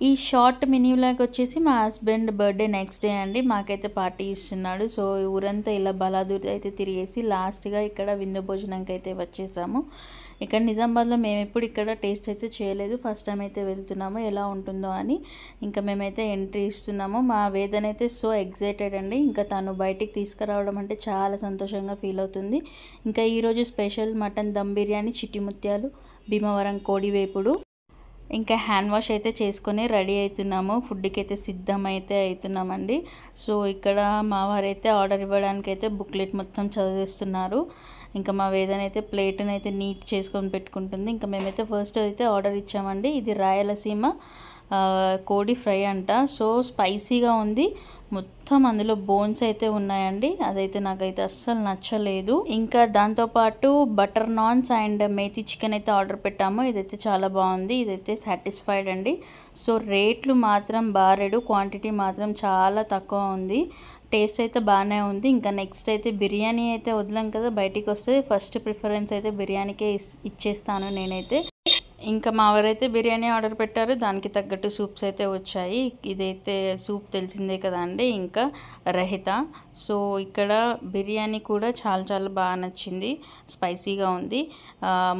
ఈ short mini vlog వచ్చేసి మా హస్బెండ్ బర్త్డే నెక్స్ట్ డే అండి. మాకైతే పార్టీ ఇస్తున్నాడు. సో ఊరంతా ఇలా బలాదూర్ అయితే తిరిగేసి లాస్ట్గా ఇక్కడ విందు భోజనంకి అయితే వచ్చేసాము. ఇక్కడ నిజామాబాద్లో మేము ఎప్పుడు ఇక్కడ టేస్ట్ అయితే చేయలేదు. ఫస్ట్ టైం అయితే వెళ్తున్నాము, ఎలా ఉంటుందో అని. ఇంకా మేమైతే ఎంట్రీ ఇస్తున్నాము. మా వేదన అయితే సో ఎగ్జైటెడ్ అండి. ఇంకా తను బయటికి తీసుకురావడం అంటే చాలా సంతోషంగా ఫీల్ అవుతుంది. ఇంకా ఈరోజు స్పెషల్ మటన్ దమ్ బిర్యానీ, చిట్టి ముత్యాలు, భీమవరం కోడి వేపుడు, ఇంకా హ్యాండ్ వాష్ అయితే చేసుకొని రెడీ అవుతున్నాము. ఫుడ్కి అయితే సిద్ధమైతే అవుతున్నామండి. సో ఇక్కడ మా వారైతే ఆర్డర్ ఇవ్వడానికి అయితే బుక్లెట్ మొత్తం చదివిస్తున్నారు. ఇంకా మా వేదన అయితే ప్లేట్ని అయితే నీట్ చేసుకొని పెట్టుకుంటుంది. ఇంకా మేమైతే ఫస్ట్ అయితే ఆర్డర్ ఇచ్చామండి. ఇది రాయలసీమ కోడి ఫ్రై అంట. సో స్పైసీగా ఉంది, మొత్తం అందులో బోన్స్ అయితే ఉన్నాయండి. అదైతే నాకైతే అస్సలు నచ్చలేదు. ఇంకా దాంతోపాటు butter naans and methi chicken అయితే ఆర్డర్ పెట్టాము. ఇదైతే చాలా బాగుంది, ఇదైతే సాటిస్ఫైడ్ అండి. సో రేట్లు మాత్రం బారెడు, క్వాంటిటీ మాత్రం చాలా తక్కువ ఉంది. టేస్ట్ అయితే బాగానే ఉంది. ఇంకా నెక్స్ట్ అయితే బిర్యానీ అయితే వదలం కదా, బయటికి వస్తే ఫస్ట్ ప్రిఫరెన్స్ అయితే బిర్యానీకే ఇచ్చేస్తాను నేనైతే. ఇంకా మావారైతే బిర్యానీ ఆర్డర్ పెట్టారు, దానికి తగ్గట్టు సూప్స్ అయితే వచ్చాయి. ఇదైతే సూప్ తెలిసిందే కదా అండి, ఇంకా రహిత. సో ఇక్కడ బిర్యానీ కూడా చాలా చాలా బాగా నచ్చింది, స్పైసీగా ఉంది.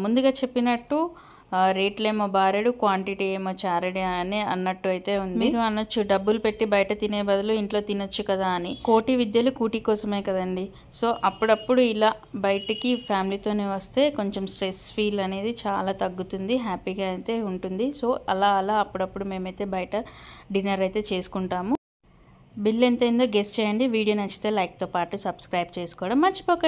ముందుగా చెప్పినట్టు రేట్లేమో బారెడు, క్వాంటిటీ ఏమో చారెడు అని అన్నట్టు అయితే ఉంది. మీరు అనొచ్చు డబ్బులు పెట్టి బయట తినే బదులు ఇంట్లో తినొచ్చు కదా అని. కోటి విద్యలు కూటి కోసమే కదండి. సో అప్పుడప్పుడు ఇలా బయటికి ఫ్యామిలీతోనే వస్తే కొంచెం స్ట్రెస్ ఫీల్ అనేది చాలా తగ్గుతుంది, హ్యాపీగా అయితే ఉంటుంది. సో అలా అప్పుడప్పుడు మేమైతే బయట డిన్నర్ అయితే చేసుకుంటాము. బిల్ ఎంత అయిందో గెస్ చేయండి. వీడియో నచ్చితే లైక్తో పాటు సబ్స్క్రైబ్ చేసుకోవడం మర్చిపోకండి.